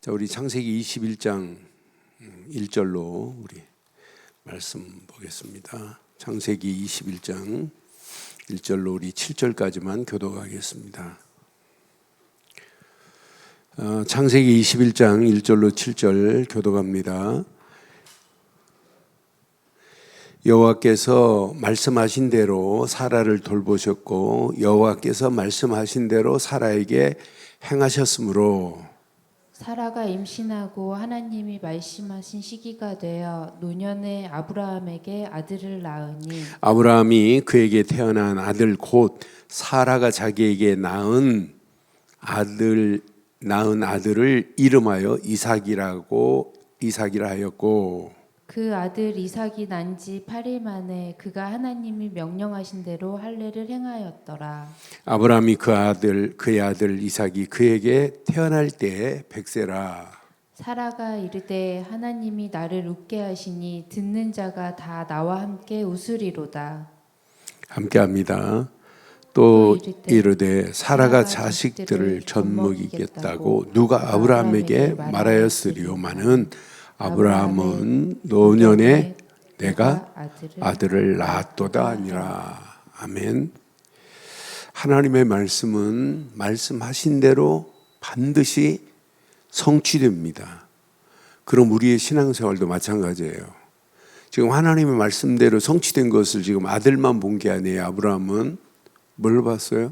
자, 우리 창세기 21장 1절로 우리 말씀 보겠습니다. 창세기 21장 1절로 우리 7절까지만 교독하겠습니다. 창세기 21장 1절로 7절 교독합니다. 여호와께서 말씀하신 대로 사라를 돌보셨고 여호와께서 말씀하신 대로 사라에게 행하셨으므로 사라가 임신하고 하나님이 말씀하신 시기가 되어 노년에 아브라함에게 아들을 낳으니 아브라함이 그에게 태어난 아들 곧 사라가 자기에게 낳은 아들을 이름하여 이삭이라 하였고 그 아들 이삭이 난 지 8일 만에 그가 하나님이 명령하신 대로 할례를 행하였더라. 아브라함이 그의 아들 이삭이 그에게 태어날 때에 100세라. 사라가 이르되 하나님이 나를 웃게 하시니 듣는 자가 다 나와 함께 웃으리로다. 함께합니다. 또 이르되 사라가 자식들을 젖먹이겠다고 누가 아브라함에게 말하였으리오마는 아브라함은 노년에 내가 아들을 낳았도다 아니라. 아멘. 하나님의 말씀은 말씀하신 대로 반드시 성취됩니다. 그럼 우리의 신앙생활도 마찬가지예요. 지금 하나님의 말씀대로 성취된 것을 지금 아들만 본 게 아니에요. 아브라함은 뭘 봤어요?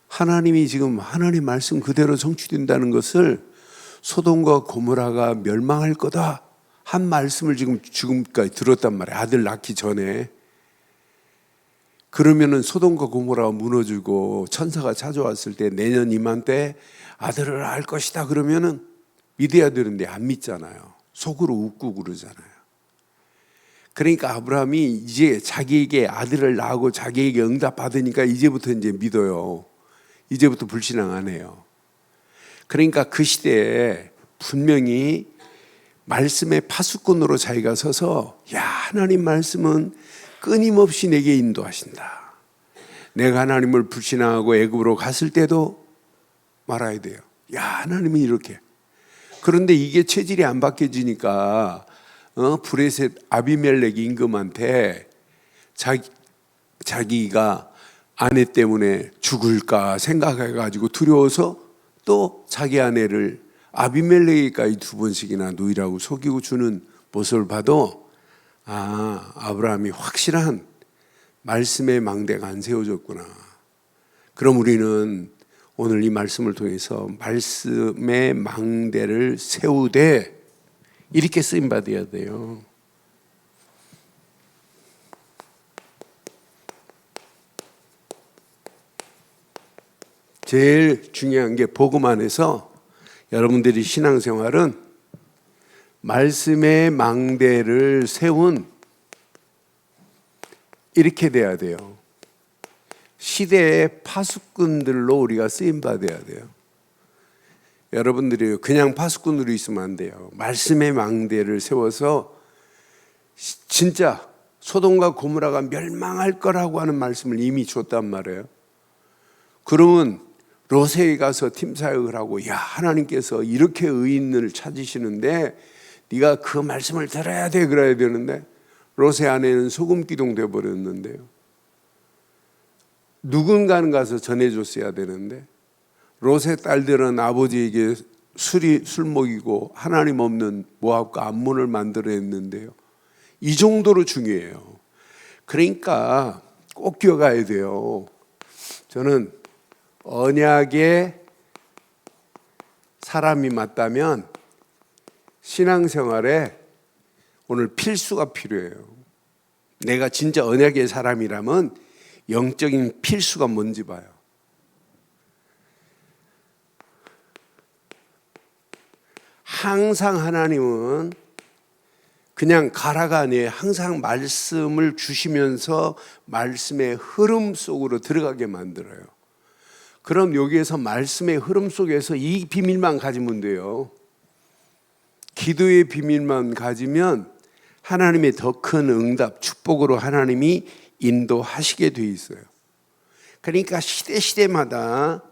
하나님이 지금 하나님 말씀 그대로 성취된다는 것을 소돔과 고모라가 멸망할 거다 한 말씀을 지금까지 들었단 말이에요. 아들 낳기 전에. 그러면은 소돔과 고모라가 무너지고 천사가 찾아왔을 때 내년 이맘때 아들을 낳을 것이다 그러면은 믿어야 되는데 안 믿잖아요. 속으로 웃고 그러잖아요. 그러니까 아브라함이 이제 자기에게 아들을 낳고 자기에게 응답받으니까 이제부터 이제 믿어요. 이제부터 불신앙 안 해요. 그러니까 그 시대에 분명히 말씀의 파수꾼으로 자기가 서서 야, 하나님 말씀은 끊임없이 내게 인도하신다. 내가 하나님을 불신앙하고 애굽으로 갔을 때도 말아야 돼요. 야, 하나님은 이렇게. 그런데 이게 체질이 안 바뀌어지니까 브레셋 아비멜렉 임금한테 자기가 아내 때문에 죽을까 생각해가지고 두려워서 또 자기 아내를 아비멜렉에게까지 2번씩이나 누이라고 속이고 주는 모습을 봐도 아브라함이 확실한 말씀의 망대가 안 세워졌구나. 그럼 우리는 오늘 이 말씀을 통해서 말씀의 망대를 세우되 이렇게 쓰임받아야 돼요. 제일 중요한 게 복음 안에서 여러분들이 신앙생활은 말씀의 망대를 세운 이렇게 돼야 돼요. 시대의 파수꾼들로 우리가 쓰임받아야 돼요. 여러분들이 그냥 파수꾼으로 있으면 안 돼요. 말씀의 망대를 세워서 진짜 소돔과 고모라가 멸망할 거라고 하는 말씀을 이미 줬단 말이에요. 그러면 롯에 가서 팀 사역을 하고 야, 하나님께서 이렇게 의인을 찾으시는데 네가 그 말씀을 들어야 돼 그래야 되는데 롯의 아내는 소금 기둥 되어버렸는데요. 누군가는 가서 전해줬어야 되는데 롯의 딸들은 아버지에게 술 먹이고 하나님 없는 모압과 암몬을 만들어냈는데요. 이 정도로 중요해요. 그러니까 꼭 기억해야 돼요. 저는 언약의 사람이 맞다면 신앙생활에 오늘 필수가 필요해요. 내가 진짜 언약의 사람이라면 영적인 필수가 뭔지 봐요. 항상 하나님은 그냥 가라가 아니에요. 항상 말씀을 주시면서 말씀의 흐름 속으로 들어가게 만들어요. 그럼 여기에서 말씀의 흐름 속에서 이 비밀만 가지면 돼요. 기도의 비밀만 가지면 하나님의 더 큰 응답, 축복으로 하나님이 인도하시게 돼 있어요. 그러니까 시대마다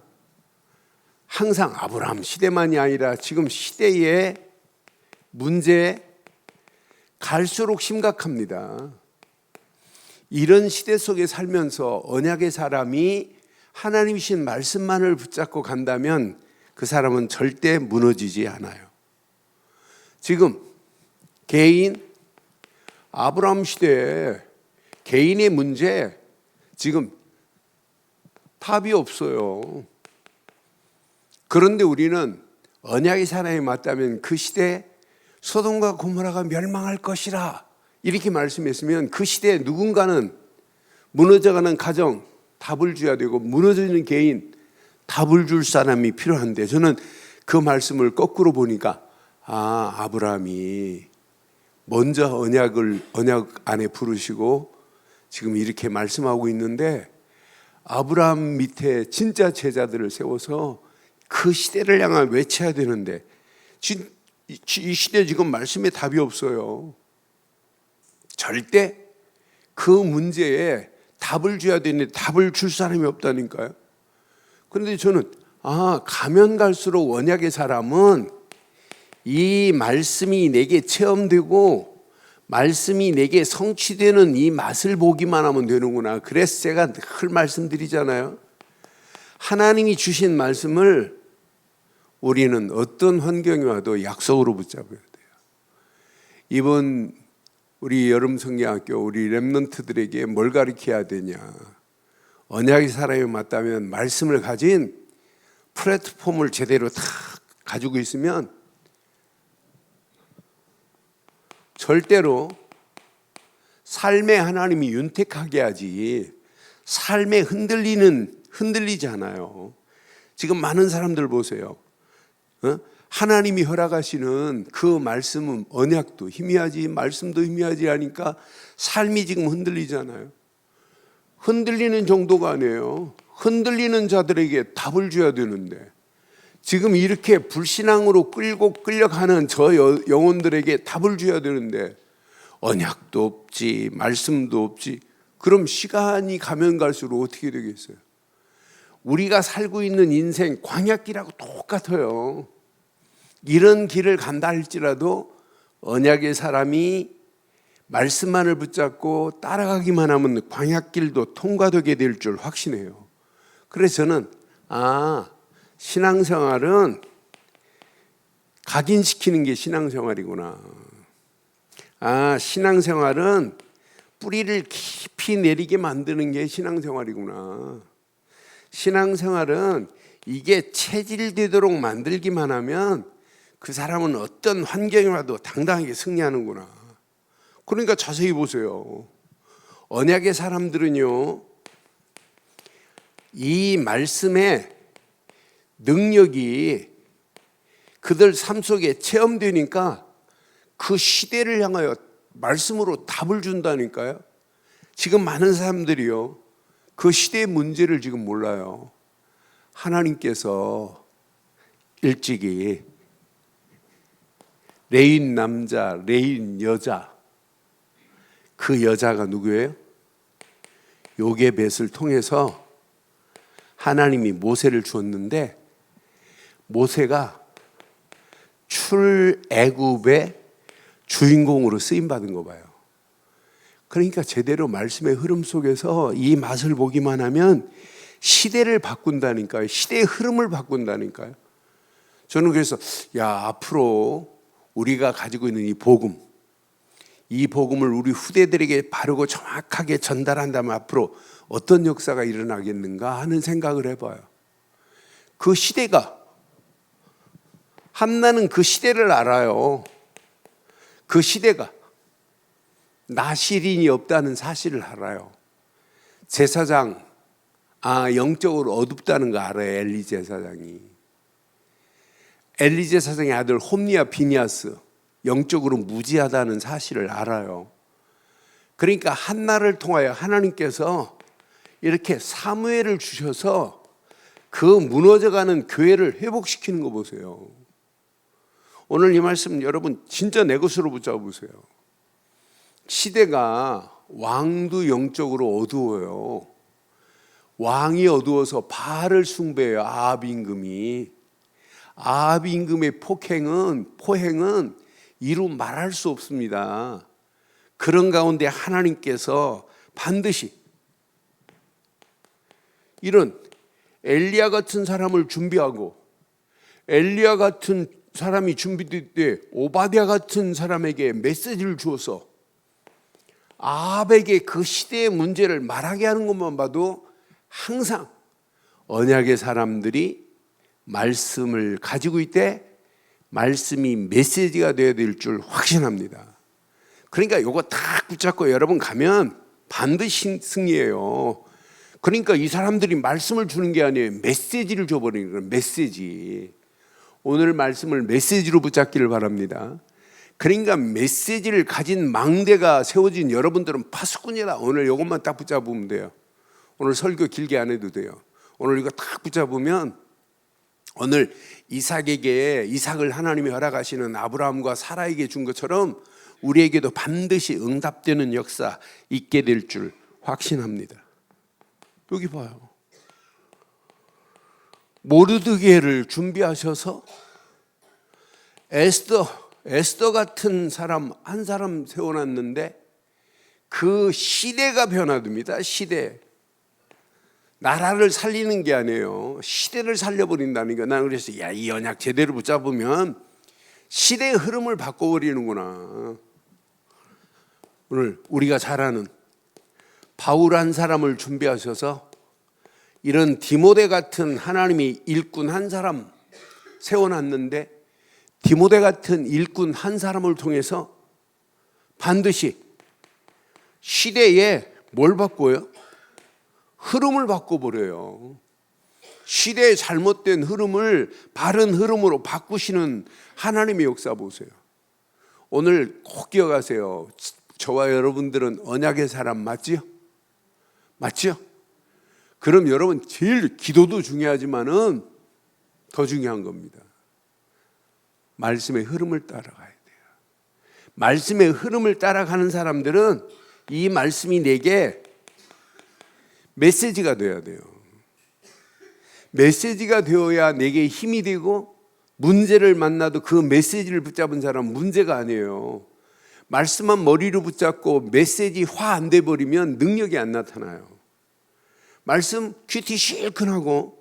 항상 아브라함 시대만이 아니라 지금 시대의 문제 갈수록 심각합니다. 이런 시대 속에 살면서 언약의 사람이 하나님이신 말씀만을 붙잡고 간다면 그 사람은 절대 무너지지 않아요. 지금 개인, 아브라함 시대에 개인의 문제 지금 답이 없어요. 그런데 우리는 언약의 사람이 맞다면 그 시대에 소돔과 고모라가 멸망할 것이라 이렇게 말씀했으면 그 시대에 누군가는 무너져가는 가정 답을 줘야 되고 무너지는 개인 답을 줄 사람이 필요한데 저는 그 말씀을 거꾸로 보니까 아브라함이 먼저 언약 안에 부르시고 지금 이렇게 말씀하고 있는데 아브라함 밑에 진짜 제자들을 세워서 그 시대를 향해 외쳐야 되는데 이 시대 지금 말씀에 답이 없어요. 절대 그 문제에 답을 줘야 되는데 답을 줄 사람이 없다니까요. 그런데 저는 가면 갈수록 언약의 사람은 이 말씀이 내게 체험되고 말씀이 내게 성취되는 이 맛을 보기만 하면 되는구나. 그래서 제가 늘 말씀드리잖아요. 하나님이 주신 말씀을 우리는 어떤 환경이 와도 약속으로 붙잡아야 돼요. 이번 우리 여름 성경학교 우리 렘넌트들에게 뭘 가르쳐야 되냐? 언약의 사람이 맞다면 말씀을 가진 플랫폼을 제대로 다 가지고 있으면 절대로 삶에 하나님이 윤택하게 하지 삶에 흔들리지 않아요. 지금 많은 사람들 보세요. 하나님이 허락하시는 그 말씀은 언약도 희미하지 말씀도 희미하지 하니까 삶이 지금 흔들리잖아요. 흔들리는 정도가 아니에요. 흔들리는 자들에게 답을 줘야 되는데 지금 이렇게 불신앙으로 끌려가는 저 영혼들에게 답을 줘야 되는데 언약도 없지 말씀도 없지. 그럼 시간이 가면 갈수록 어떻게 되겠어요? 우리가 살고 있는 인생 광야길하고 똑같아요. 이런 길을 간다 할지라도 언약의 사람이 말씀만을 붙잡고 따라가기만 하면 광야길도 통과되게 될 줄 확신해요. 그래서 저는 신앙생활은 각인시키는 게 신앙생활이구나. 신앙생활은 뿌리를 깊이 내리게 만드는 게 신앙생활이구나. 신앙생활은 이게 체질되도록 만들기만 하면 그 사람은 어떤 환경이 와도 당당하게 승리하는구나. 그러니까 자세히 보세요. 언약의 사람들은요, 이 말씀의 능력이 그들 삶 속에 체험되니까 그 시대를 향하여 말씀으로 답을 준다니까요. 지금 많은 사람들이요, 그 시대의 문제를 지금 몰라요. 하나님께서 일찍이 레인 남자, 레인 여자, 그 여자가 누구예요? 요게벳을 통해서 하나님이 모세를 주었는데 모세가 출애굽의 주인공으로 쓰임받은 거 봐요. 그러니까 제대로 말씀의 흐름 속에서 이 맛을 보기만 하면 시대를 바꾼다니까요. 시대의 흐름을 바꾼다니까요. 저는 그래서 앞으로 우리가 가지고 있는 이 복음을 우리 후대들에게 바르고 정확하게 전달한다면 앞으로 어떤 역사가 일어나겠는가 하는 생각을 해봐요. 그 시대가, 한나는 그 시대를 알아요. 그 시대가 나실인이 없다는 사실을 알아요. 제사장, 영적으로 어둡다는 거 알아요. 엘리 제사장이. 엘리 제사장의 아들 홈리와 비니아스, 영적으로 무지하다는 사실을 알아요. 그러니까 한나를 통하여 하나님께서 이렇게 사무엘을 주셔서 그 무너져가는 교회를 회복시키는 거 보세요. 오늘 이 말씀 여러분 진짜 내 것으로 붙잡으세요. 시대가 왕도 영적으로 어두워요. 왕이 어두워서 바알을 숭배해요. 아합 임금이. 아합 임금의 포행은 이루 말할 수 없습니다. 그런 가운데 하나님께서 반드시 이런 엘리야 같은 사람을 준비하고, 엘리야 같은 사람이 준비될 때 오바댜 같은 사람에게 메시지를 주어서 아합에게 그 시대의 문제를 말하게 하는 것만 봐도 항상 언약의 사람들이 말씀을 가지고 있대 말씀이 메시지가 되어야 될 줄 확신합니다. 그러니까 이거 딱 붙잡고 여러분 가면 반드시 승리해요. 그러니까 이 사람들이 말씀을 주는 게 아니에요. 메시지를 줘버리는 거예요. 메시지. 오늘 말씀을 메시지로 붙잡기를 바랍니다. 그러니까 메시지를 가진 망대가 세워진 여러분들은 파수꾼이다. 오늘 이것만 딱 붙잡으면 돼요. 오늘 설교 길게 안 해도 돼요. 오늘 이거 딱 붙잡으면 오늘 이삭을 하나님이 허락하시는 아브라함과 사라에게 준 것처럼 우리에게도 반드시 응답되는 역사 있게 될 줄 확신합니다. 여기 봐요. 모르드게를 준비하셔서 에스더 같은 사람 한 사람 세워놨는데 그 시대가 변화됩니다. 시대. 나라를 살리는 게 아니에요. 시대를 살려버린다는 거. 나는 그래서 이 언약 제대로 붙잡으면 시대의 흐름을 바꿔버리는구나. 오늘 우리가 잘 아는 바울 한 사람을 준비하셔서 이런 디모데 같은 하나님이 일꾼 한 사람 세워놨는데 디모데 같은 일꾼 한 사람을 통해서 반드시 시대에 뭘 바꿔요? 흐름을 바꿔버려요. 시대의 잘못된 흐름을 바른 흐름으로 바꾸시는 하나님의 역사 보세요. 오늘 꼭 기억하세요. 저와 여러분들은 언약의 사람 맞지요? 맞죠? 그럼 여러분 제일 기도도 중요하지만은 더 중요한 겁니다. 말씀의 흐름을 따라가야 돼요. 말씀의 흐름을 따라가는 사람들은 이 말씀이 내게 메시지가 되어야 돼요. 메시지가 되어야 내게 힘이 되고 문제를 만나도 그 메시지를 붙잡은 사람은 문제가 아니에요. 말씀만 머리로 붙잡고 메시지 화 안 돼버리면 능력이 안 나타나요. 말씀 큐티 실컷하고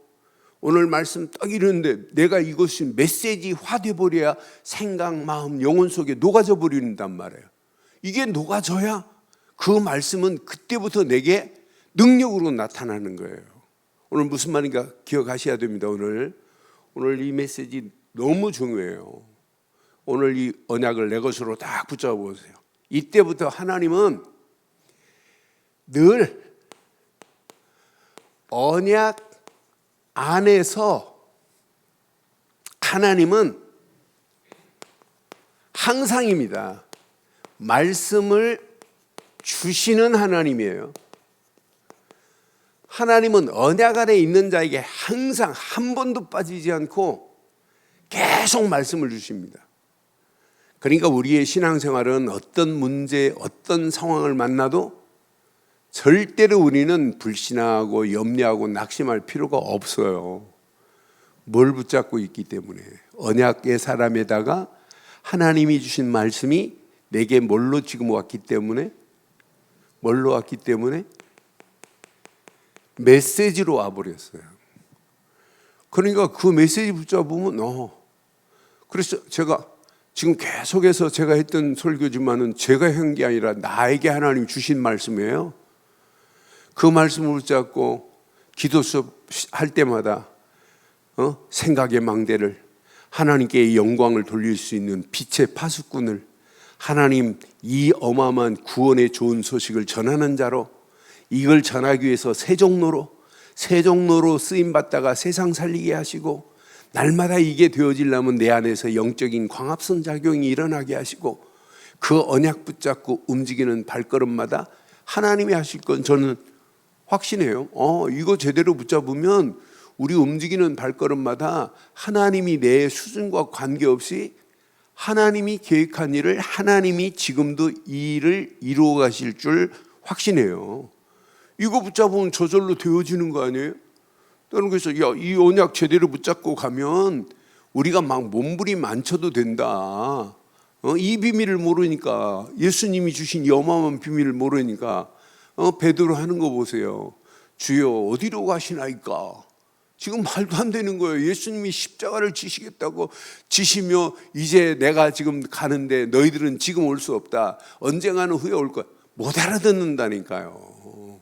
오늘 말씀 딱 이러는데 내가 이것이 메시지 화 돼버려야 생각, 마음, 영혼 속에 녹아져 버린단 말이에요. 이게 녹아져야 그 말씀은 그때부터 내게 능력으로 나타나는 거예요. 오늘 무슨 말인가 기억하셔야 됩니다. 오늘 이 메시지 너무 중요해요. 오늘 이 언약을 내 것으로 딱 붙잡아 보세요. 이때부터 하나님은 늘 언약 안에서 하나님은 항상입니다. 말씀을 주시는 하나님이에요. 하나님은 언약 안에 있는 자에게 항상 한 번도 빠지지 않고 계속 말씀을 주십니다. 그러니까 우리의 신앙생활은 어떤 문제, 어떤 상황을 만나도 절대로 우리는 불신하고 염려하고 낙심할 필요가 없어요. 뭘 붙잡고 있기 때문에. 언약의 사람에다가 하나님이 주신 말씀이 내게 뭘로 지금 왔기 때문에, 뭘로 왔기 때문에 메시지로 와버렸어요. 그러니까 그 메시지 붙잡으면 그래서 제가 지금 계속해서 제가 했던 설교지만은 제가 한 게 아니라 나에게 하나님 주신 말씀이에요. 그 말씀을 붙잡고 기도 수업 할 때마다 생각의 망대를 하나님께 영광을 돌릴 수 있는 빛의 파수꾼을 하나님 이 어마어마한 구원의 좋은 소식을 전하는 자로 이걸 전하기 위해서 세종로로 쓰임받다가 세상 살리게 하시고 날마다 이게 되어지려면 내 안에서 영적인 광합성 작용이 일어나게 하시고 그 언약 붙잡고 움직이는 발걸음마다 하나님이 하실 건 저는 확신해요. 이거 제대로 붙잡으면 우리 움직이는 발걸음마다 하나님이 내 수준과 관계없이 하나님이 계획한 일을 하나님이 지금도 이 일을 이루어 가실 줄 확신해요. 이거 붙잡으면 저절로 되어지는 거 아니에요? 저는 그래서 이 언약 제대로 붙잡고 가면 우리가 막 몸부림 안 쳐도 된다. 이 비밀을 모르니까, 예수님이 주신 이 어마어마한 비밀을 모르니까 베드로 하는 거 보세요. 주여 어디로 가시나이까? 지금 말도 안 되는 거예요. 예수님이 십자가를 지시겠다고 지시며 이제 내가 지금 가는데 너희들은 지금 올 수 없다. 언젠가는 후에 올 거야. 못 알아듣는다니까요.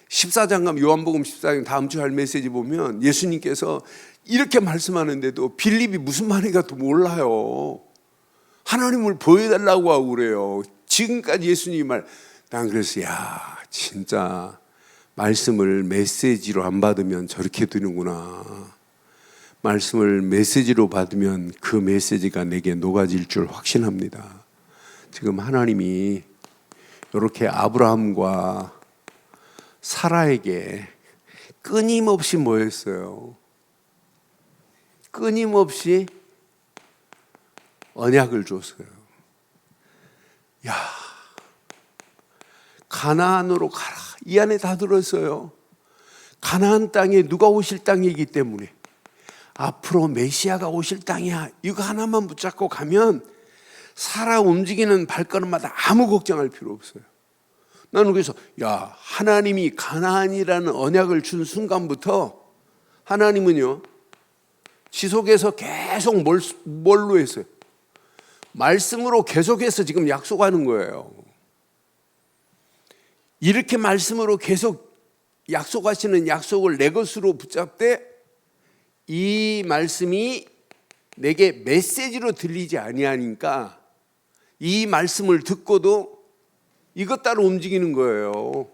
14장 가면 요한복음 14장 다음 주 할 메시지 보면 예수님께서 이렇게 말씀하는데도 빌립이 무슨 말인가 또 몰라요. 하나님을 보여달라고 하고 그래요. 지금까지 예수님이 난 그래서 야 진짜 말씀을 메시지로 안 받으면 저렇게 되는구나. 말씀을 메시지로 받으면 그 메시지가 내게 녹아질 줄 확신합니다. 지금 하나님이 이렇게 아브라함과 사라에게 끊임없이 뭐 했어요? 끊임없이 언약을 줬어요. 야, 가나안으로 가라. 이 안에 다 들었어요. 가나안 땅에 누가 오실 땅이기 때문에 앞으로 메시아가 오실 땅이야. 이거 하나만 붙잡고 가면 살아 움직이는 발걸음마다 아무 걱정할 필요 없어요. 나는 그래서 야, 하나님이 가나안이라는 언약을 준 순간부터 하나님은요 지속해서 계속 뭘로 했어요? 말씀으로 계속해서 지금 약속하는 거예요. 이렇게 말씀으로 계속 약속하시는 약속을 내 것으로 붙잡되 이 말씀이 내게 메시지로 들리지 아니하니까 이 말씀을 듣고도 이것 따라 움직이는 거예요.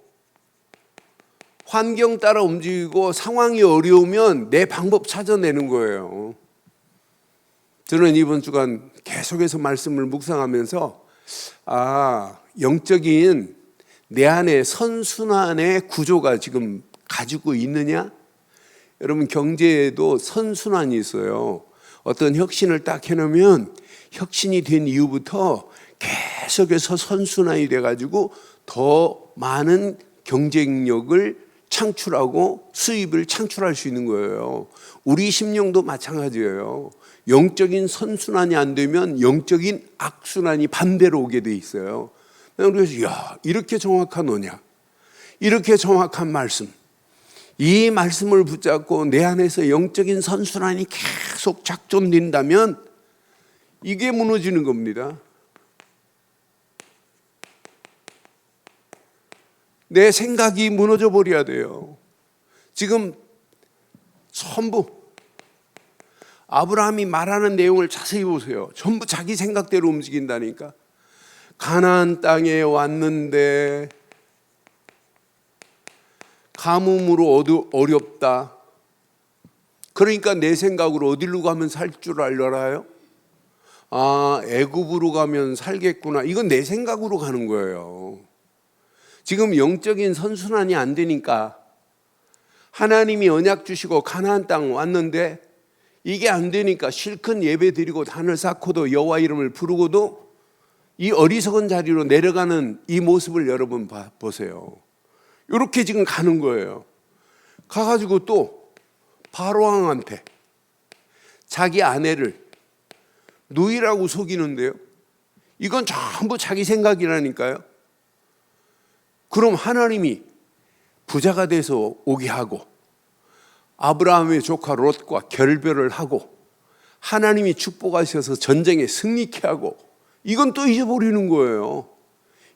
환경 따라 움직이고 상황이 어려우면 내 방법 찾아내는 거예요. 저는 이번 주간 계속해서 말씀을 묵상하면서 영적인 내 안에 선순환의 구조가 지금 가지고 있느냐? 여러분 경제에도 선순환이 있어요. 어떤 혁신을 딱 해놓으면 혁신이 된 이후부터 계속해서 선순환이 돼가지고 더 많은 경쟁력을 창출하고 수입을 창출할 수 있는 거예요. 우리 심령도 마찬가지예요. 영적인 선순환이 안 되면 영적인 악순환이 반대로 오게 돼 있어요. 그래서 야, 이렇게 정확한 언약, 이렇게 정확한 말씀, 이 말씀을 붙잡고 내 안에서 영적인 선순환이 계속 작동된다면 이게 무너지는 겁니다. 내 생각이 무너져 버려야 돼요. 지금 전부 아브라함이 말하는 내용을 자세히 보세요. 전부 자기 생각대로 움직인다니까. 가나안 땅에 왔는데 가뭄으로 어렵다. 그러니까 내 생각으로 어디로 가면 살 줄 알아요? 애굽으로 가면 살겠구나. 이건 내 생각으로 가는 거예요. 지금 영적인 선순환이 안 되니까 하나님이 언약 주시고 가나안 땅 왔는데 이게 안 되니까 실컷 예배 드리고 단을 쌓고도 여호와 이름을 부르고도 이 어리석은 자리로 내려가는 이 모습을 여러분 보세요. 이렇게 지금 가는 거예요. 가가지고 또 바로왕한테 자기 아내를 누이라고 속이는데요. 이건 전부 자기 생각이라니까요. 그럼 하나님이 부자가 돼서 오게 하고 아브라함의 조카 롯과 결별을 하고 하나님이 축복하셔서 전쟁에 승리케 하고 이건 또 잊어버리는 거예요.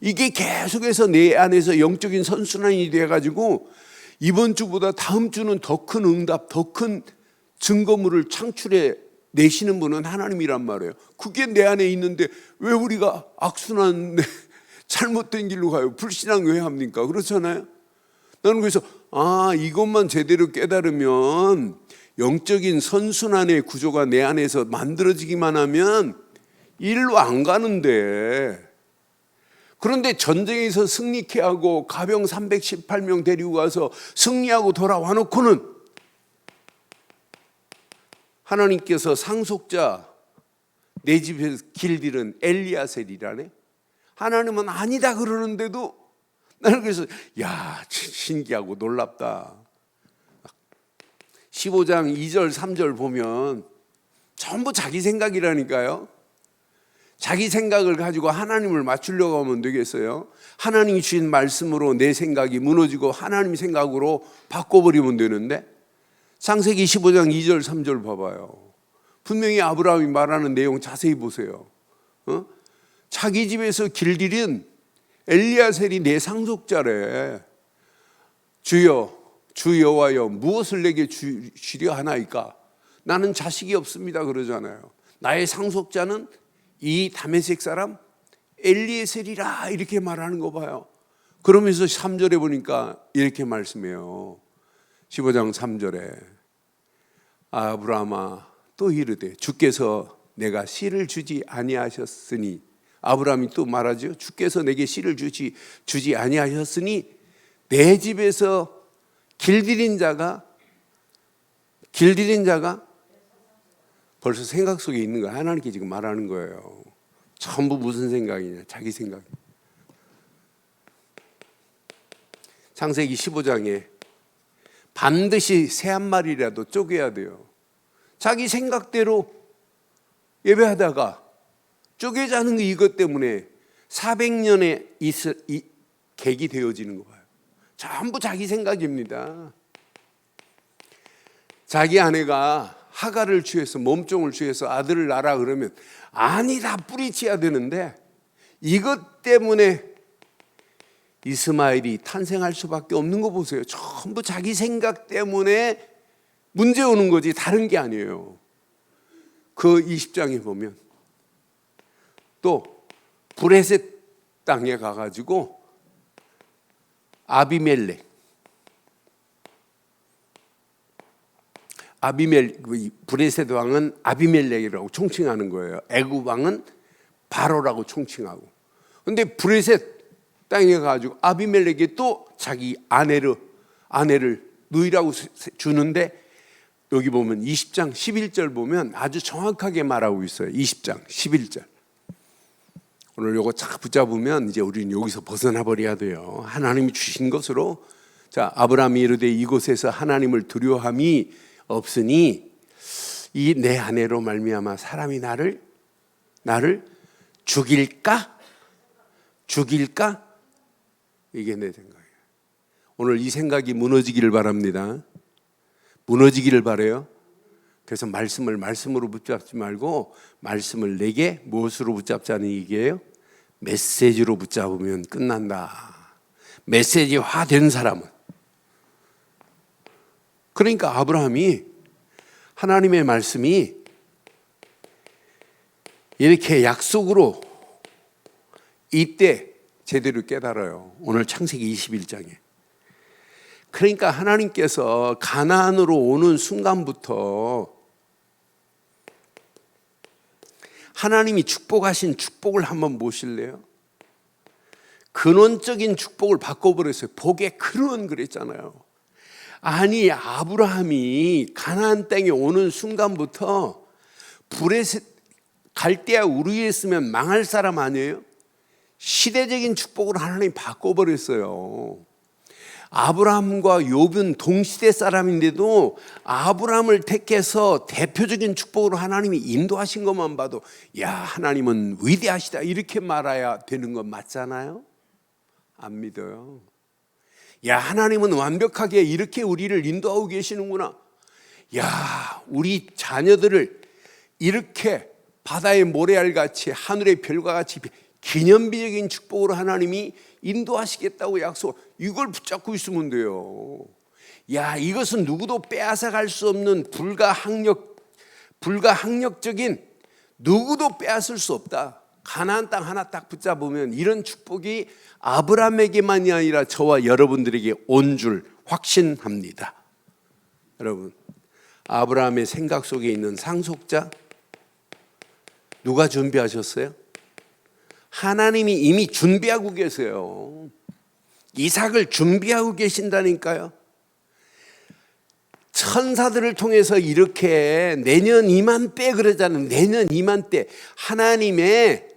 이게 계속해서 내 안에서 영적인 선순환이 돼가지고 이번 주보다 다음 주는 더 큰 응답, 더 큰 증거물을 창출해 내시는 분은 하나님이란 말이에요. 그게 내 안에 있는데 왜 우리가 악순환 잘못된 길로 가요? 불신앙 왜 합니까? 그렇잖아요. 나는 그래서 이것만 제대로 깨달으면 영적인 선순환의 구조가 내 안에서 만들어지기만 하면 일로 안 가는데, 그런데 전쟁에서 승리케 하고 가병 318명 데리고 가서 승리하고 돌아와 놓고는 하나님께서 상속자 내 집에 길들은 엘리야셀이라네. 하나님은 아니다 그러는데도 나는 그래서 신기하고 놀랍다. 15장 2절 3절 보면 전부 자기 생각이라니까요. 자기 생각을 가지고 하나님을 맞추려고 하면 되겠어요? 하나님이 주신 말씀으로 내 생각이 무너지고 하나님 생각으로 바꿔버리면 되는데, 창세기 15장 2절 3절 봐봐요. 분명히 아브라함이 말하는 내용 자세히 보세요. 자기 집에서 길들인 엘리야셀이 내 상속자래. 주여 주 여호와여 무엇을 내게 주려 하나이까? 나는 자식이 없습니다 그러잖아요. 나의 상속자는 이 다메섹 사람 엘리에셀이라 이렇게 말하는 거 봐요. 그러면서 3절에 보니까 이렇게 말씀해요. 15장 3절에 아브라함아 또 이르되 주께서 내가 씨를 주지 아니하셨으니, 아브라함이 또 말하죠. 주께서 내게 씨를 주지 아니하셨으니 내 집에서 길들인 자가 벌써 생각 속에 있는 거야. 하나님께 지금 말하는 거예요. 전부 무슨 생각이냐? 자기 생각. 창세기 15장에 반드시 새 한 마리라도 쪼개야 돼요. 자기 생각대로 예배하다가 쪼개자는 이것 때문에 400년의 객이 되어지는 거 봐요. 전부 자기 생각입니다. 자기 아내가 하가를 취해서 몸종을 취해서 아들을 낳으라 그러면 아니다 뿌리쳐야 되는데, 이것 때문에 이스마엘이 탄생할 수밖에 없는 거 보세요. 전부 자기 생각 때문에 문제 오는 거지 다른 게 아니에요. 그 20장에 보면 또 브레셋 땅에 가가지고 브레셋 왕은 아비멜렉이라고 총칭하는 거예요. 애굽 왕은 바로라고 총칭하고. 근데 브레셋 땅에 가지고 아비멜렉이 또 자기 아내를 누이라고 주는데, 여기 보면 20장 11절 보면 아주 정확하게 말하고 있어요. 20장 11절. 오늘 요거 쫙 붙잡으면 이제 우리는 여기서 벗어나 버려야 돼요. 하나님이 주신 것으로. 자, 아브라함이 이르되 이곳에서 하나님을 두려워함이 없으니 이 내 아내로 말미암아 사람이 나를 죽일까? 이게 내 생각이에요. 오늘 이 생각이 무너지기를 바랍니다. 무너지기를 바라요. 그래서 말씀으로 붙잡지 말고 말씀을 내게 무엇으로 붙잡자는 얘기예요? 메시지로 붙잡으면 끝난다. 메시지화 된 사람은. 그러니까 아브라함이 하나님의 말씀이 이렇게 약속으로 이때 제대로 깨달아요. 오늘 창세기 21장에. 그러니까 하나님께서 가나안으로 오는 순간부터 하나님이 축복하신 축복을 한번 보실래요? 근원적인 축복을 바꿔버렸어요. 복의 근원 그랬잖아요. 아니 아브라함이 가나안 땅에 오는 순간부터 브레셋 갈대아 우르에 있으면 망할 사람 아니에요? 시대적인 축복을 하나님 바꿔버렸어요. 아브라함과 욥은 동시대 사람인데도 아브라함을 택해서 대표적인 축복으로 하나님이 인도하신 것만 봐도 야 하나님은 위대하시다 이렇게 말해야 되는 건 맞잖아요? 안 믿어요. 야 하나님은 완벽하게 이렇게 우리를 인도하고 계시는구나. 야 우리 자녀들을 이렇게 바다의 모래알같이 하늘의 별과 같이 기념비적인 축복으로 하나님이 인도하시겠다고 약속. 이걸 붙잡고 있으면 돼요. 야 이것은 누구도 빼앗아갈 수 없는 불가항력적인, 누구도 빼앗을 수 없다. 가나안 땅 하나 딱 붙잡으면 이런 축복이 아브라함에게만이 아니라 저와 여러분들에게 온 줄 확신합니다. 여러분, 아브라함의 생각 속에 있는 상속자 누가 준비하셨어요? 하나님이 이미 준비하고 계세요. 이삭을 준비하고 계신다니까요. 천사들을 통해서 이렇게 내년 이맘때 그러잖아요. 내년 이맘때 하나님의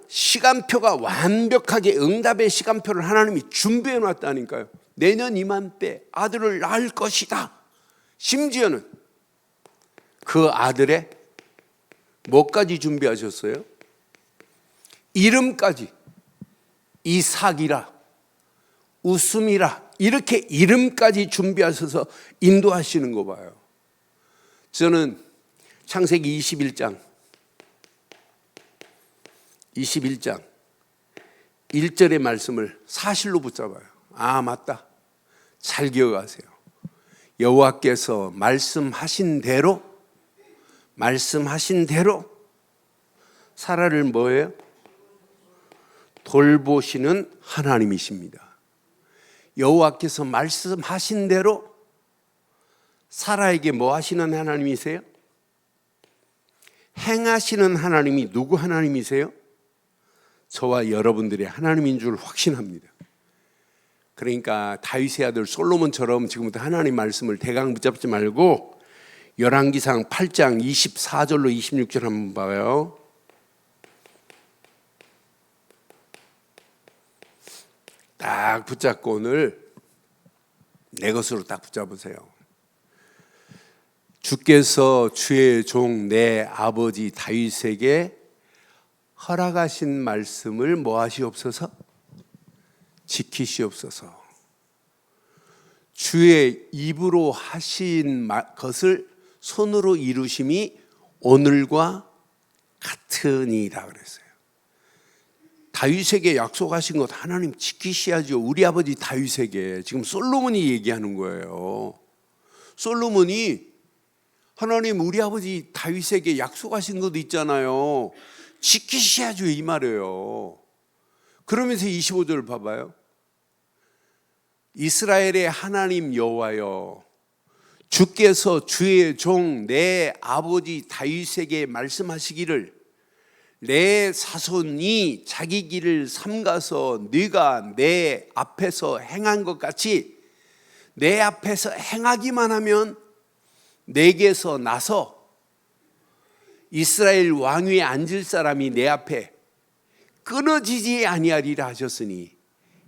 시간표가 완벽하게 응답의 시간표를 하나님이 준비해 놨다니까요. 내년 이맘때 아들을 낳을 것이다. 심지어는 그 아들의 뭐까지 준비하셨어요? 이름까지. 이삭이라, 웃음이라, 이렇게 이름까지 준비하셔서 인도하시는 거 봐요. 저는 창세기 21장 1절의 말씀을 사실로 붙잡아요. 아, 맞다. 잘 기억하세요. 여호와께서 말씀하신 대로 사라를 뭐예요? 돌보시는 하나님이십니다. 여호와께서 말씀하신 대로 사라에게 뭐 하시는 하나님이세요? 행하시는 하나님이 누구 하나님이세요? 저와 여러분들의 하나님인 줄 확신합니다. 그러니까 다윗의 아들 솔로몬처럼 지금부터 하나님 말씀을 대강 붙잡지 말고 열왕기상 8장 24절로 26절 한번 봐요. 딱 붙잡고 오늘 내 것으로 딱 붙잡으세요. 주께서 주의 종 내 아버지 다윗에게 허락하신 말씀을 뭐 하시옵소서? 지키시옵소서. 주의 입으로 하신 것을 손으로 이루심이 오늘과 같으니라 그랬어요. 다윗에게 약속하신 것 하나님 지키셔야죠. 우리 아버지 다윗에게. 지금 솔로몬이 얘기하는 거예요. 솔로몬이 하나님 우리 아버지 다윗에게 약속하신 것도 있잖아요. 지키셔야죠 이 말이에요. 그러면서 25절 봐봐요. 이스라엘의 하나님 여호와여, 주께서 주의 종 내 아버지 다윗에게 말씀하시기를 내 자손이 자기 길을 삼가서 네가 내 앞에서 행한 것 같이 내 앞에서 행하기만 하면 내게서 나서 이스라엘 왕위에 앉을 사람이 내 앞에 끊어지지 아니하리라 하셨으니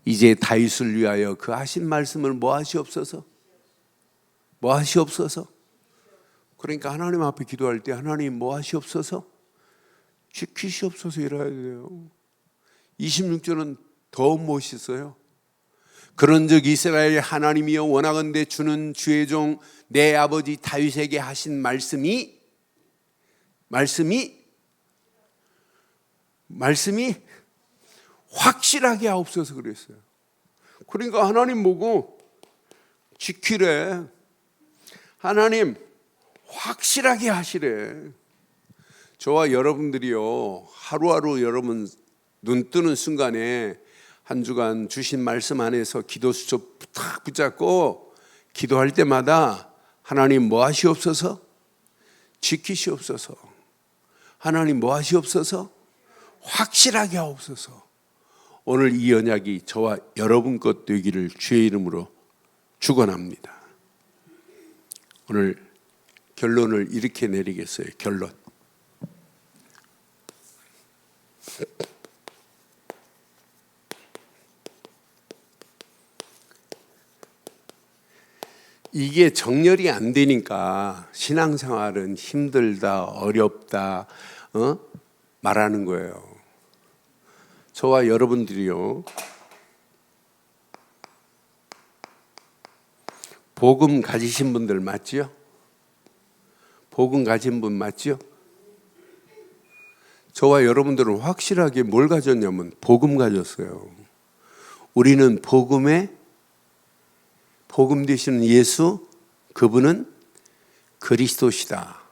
이제 다윗을 위하여 그 하신 말씀을 뭐 하시옵소서? 뭐 하시옵소서? 그러니까 하나님 앞에 기도할 때 하나님 뭐 하시옵소서? 지키시옵소서 이래야 돼요. 26절은 더 멋있어요. 그런즉 이스라엘 하나님이여 원하건대 주는 주의 종 내 아버지 다윗에게 하신 말씀이 확실하게 하옵소서 그랬어요. 그러니까 하나님 보고 지키래. 하나님 확실하게 하시래. 저와 여러분들이요, 하루하루 여러분 눈 뜨는 순간에 한 주간 주신 말씀 안에서 기도 수첩 탁 붙잡고 기도할 때마다 하나님 뭐 하시옵소서? 지키시옵소서. 하나님 뭐 하시옵소서? 확실하게 하옵소서. 오늘 이 언약이 저와 여러분 것 되기를 주의 이름으로 축원합니다. 오늘 결론을 이렇게 내리겠어요. 결론. 이게 정렬이 안 되니까 신앙생활은 힘들다, 어렵다, 말하는 거예요. 저와 여러분들이요, 복음 가지신 분들 맞지요? 복음 가진 분 맞지요? 저와 여러분들은 확실하게 뭘 가졌냐면 복음 가졌어요. 우리는 복음 되시는 예수, 그분은 그리스도시다.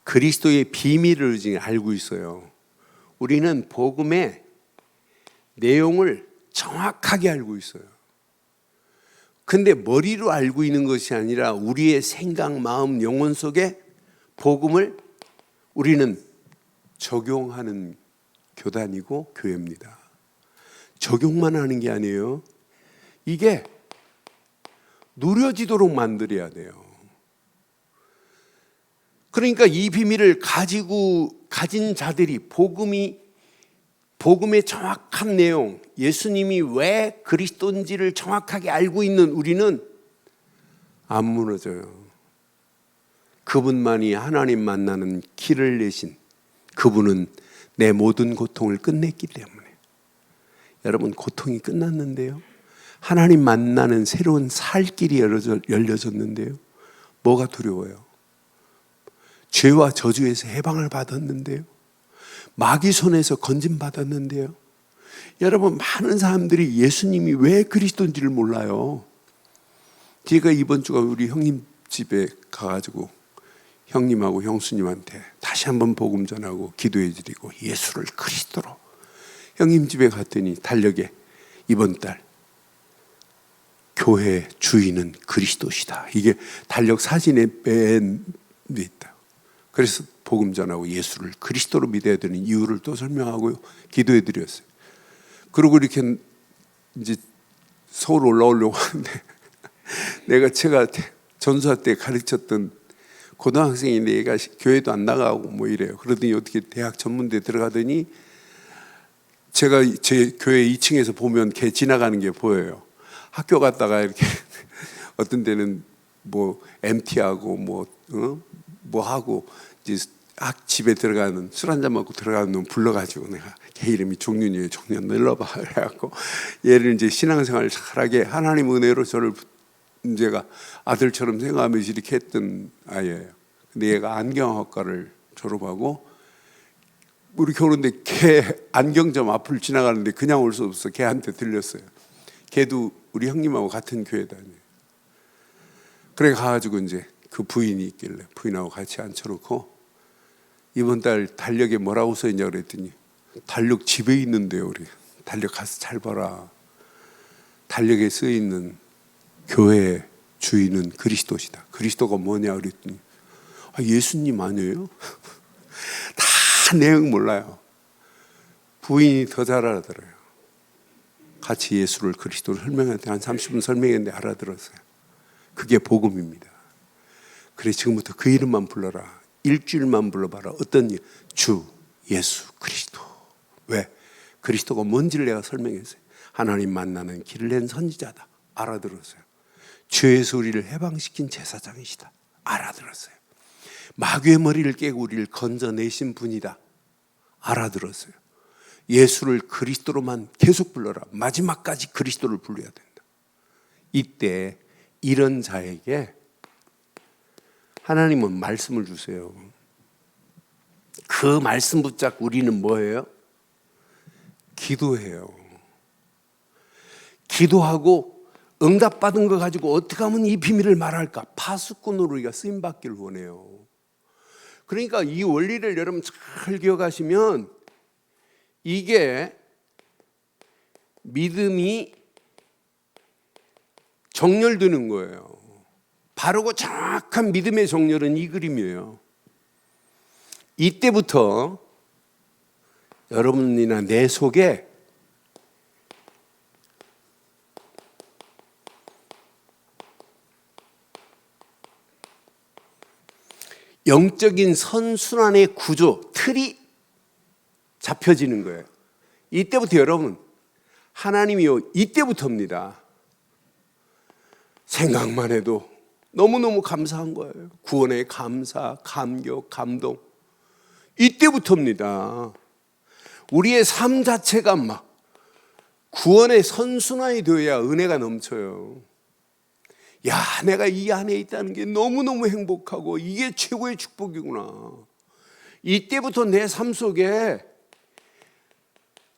그리스도의 비밀을 지금 알고 있어요. 우리는 복음의 내용을 정확하게 알고 있어요. 근데 머리로 알고 있는 것이 아니라 우리의 생각, 마음, 영혼 속에 복음을 우리는 적용하는 교단이고 교회입니다. 적용만 하는 게 아니에요. 이게 누려지도록 만들어야 돼요. 그러니까 이 비밀을 가진 자들이 복음의 정확한 내용, 예수님이 왜 그리스도인지를 정확하게 알고 있는 우리는 안 무너져요. 그분만이 하나님 만나는 길을 내신 그분은 내 모든 고통을 끝냈기 때문에 여러분 고통이 끝났는데요. 하나님 만나는 새로운 살 길이 열려졌는데요. 뭐가 두려워요? 죄와 저주에서 해방을 받았는데요. 마귀 손에서 건짐받았는데요. 여러분 많은 사람들이 예수님이 왜 그리스도인지를 몰라요. 제가 이번 주가 우리 형님 집에 가가지고 형님하고 형수님한테 다시 한번 복음 전하고 기도해드리고 예수를 그리스도로 형님 집에 갔더니 달력에 이번 달 교회 주인은 그리스도시다. 이게 달력 사진에 돼 있다. 그래서 복음 전하고 예수를 그리스도로 믿어야 되는 이유를 또 설명하고 기도해드렸어요. 그리고 이렇게 이제 서울 올라오려고 하는데 제가 전수할 때 가르쳤던 고등학생인데 얘가 교회도 안 나가고 뭐 이래요. 그러더니 어떻게 대학 전문대 들어가더니 제가 제 교회 2층에서 보면 걔 지나가는 게 보여요. 학교 갔다가 이렇게 어떤 데는 뭐 MT하고 뭐 하고 이제 집에 들어가는 술 한잔 먹고 들어가는 놈 불러가지고 내가 걔 이름이 종윤이에요. 종윤 놀러봐 그래갖고 얘를 이제 신앙생활 잘하게 하나님 은혜로 저를 제가 아들처럼 생각하면서 이렇게 했던 아이예요. 근데 얘가 안경학과를 졸업하고 우리 교회인데 걔 안경점 앞을 지나가는데 그냥 올 수 없어. 걔한테 들렸어요. 걔도 우리 형님하고 같은 교회 다녀요. 그래 가가지고 이제 그 부인이 있길래 부인하고 같이 앉혀놓고 이번 달 달력에 뭐라고 써있냐 그랬더니 달력 집에 있는데요. 우리 달력 가서 잘 봐라. 달력에 써있는 교회의 주인은 그리스도시다. 그리스도가 뭐냐 그랬더니 예수님 아니에요? 다 내용 몰라요. 부인이 더 잘 알아들어요. 같이 예수를 그리스도를 설명했는데 한 30분 설명했는데 알아들었어요. 그게 복음입니다. 그래 지금부터 그 이름만 불러라. 일주일만 불러봐라. 어떤 일? 주 예수 그리스도. 왜? 그리스도가 뭔지를 내가 설명했어요. 하나님 만나는 길을 낸 선지자다. 알아들었어요. 죄에서 우리를 해방시킨 제사장이시다. 알아들었어요. 마귀의 머리를 깨고 우리를 건져내신 분이다. 알아들었어요. 예수를 그리스도로만 계속 불러라. 마지막까지 그리스도를 불러야 된다. 이때 이런 자에게 하나님은 말씀을 주세요. 그 말씀 붙잡고 우리는 뭐예요? 기도해요. 기도하고 응답받은 거 가지고 어떻게 하면 이 비밀을 말할까? 파수꾼으로 우리가 쓰임받기를 원해요. 그러니까 이 원리를 여러분 잘 기억하시면 이게 믿음이 정렬되는 거예요. 바르고 정확한 믿음의 정렬은 이 그림이에요. 이때부터 여러분이나 내 속에 영적인 선순환의 구조, 틀이 잡혀지는 거예요. 이때부터 여러분, 하나님이요, 이때부터입니다. 생각만 해도 너무너무 감사한 거예요. 구원의 감사, 감격, 감동. 이때부터입니다. 우리의 삶 자체가 막 구원의 선순환이 되어야 은혜가 넘쳐요. 야, 내가 이 안에 있다는 게 너무너무 행복하고 이게 최고의 축복이구나. 이때부터 내 삶 속에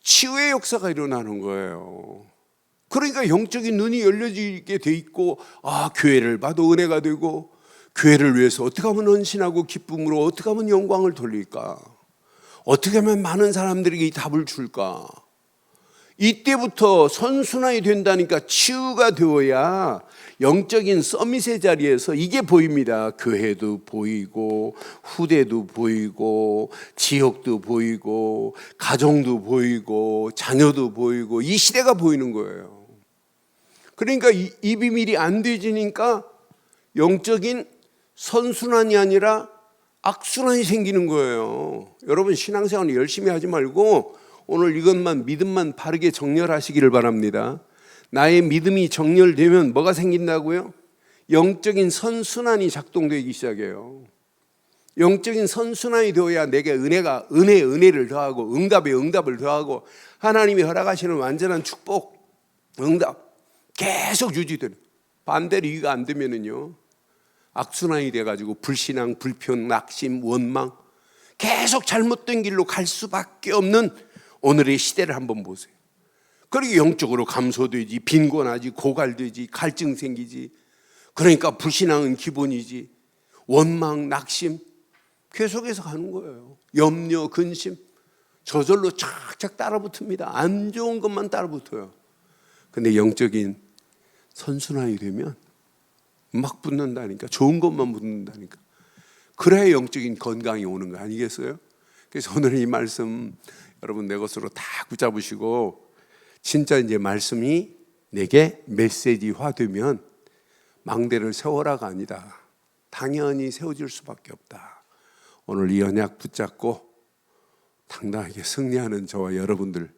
치유의 역사가 일어나는 거예요. 그러니까 영적인 눈이 열려지게 돼 있고, 교회를 봐도 은혜가 되고, 교회를 위해서 어떻게 하면 헌신하고 기쁨으로 어떻게 하면 영광을 돌릴까? 어떻게 하면 많은 사람들에게 이 답을 줄까? 이때부터 선순환이 된다니까. 치유가 되어야 영적인 서밋의 자리에서 이게 보입니다. 교회도 보이고 후대도 보이고 지역도 보이고 가정도 보이고 자녀도 보이고 이 시대가 보이는 거예요. 그러니까 이 비밀이 안 되지니까 영적인 선순환이 아니라 악순환이 생기는 거예요. 여러분 신앙생활 열심히 하지 말고 오늘 이것만 믿음만 바르게 정렬하시기를 바랍니다. 나의 믿음이 정렬되면 뭐가 생긴다고요? 영적인 선순환이 작동되기 시작해요. 영적인 선순환이 되어야 내게 은혜에 은혜를 더하고 응답에 응답을 더하고 하나님이 허락하시는 완전한 축복, 응답 계속 유지되는. 반대로 이가 안 되면은요 악순환이 돼가지고 불신앙, 불평, 낙심, 원망 계속 잘못된 길로 갈 수밖에 없는 오늘의 시대를 한번 보세요. 그리고 영적으로 감소되지, 빈곤하지, 고갈되지, 갈증 생기지. 그러니까 불신앙은 기본이지. 원망, 낙심 계속해서 가는 거예요. 염려, 근심 저절로 착착 따라붙습니다. 안 좋은 것만 따라붙어요. 근데 영적인 선순환이 되면 막 붙는다니까. 좋은 것만 붙는다니까. 그래야 영적인 건강이 오는 거 아니겠어요? 그래서 오늘 이 말씀 여러분 내 것으로 다 붙잡으시고 진짜 이제 말씀이 내게 메시지화 되면 망대를 세워라가 아니다. 당연히 세워질 수밖에 없다. 오늘 이 언약 붙잡고 당당하게 승리하는 저와 여러분들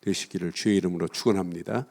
되시기를 주의 이름으로 축원합니다.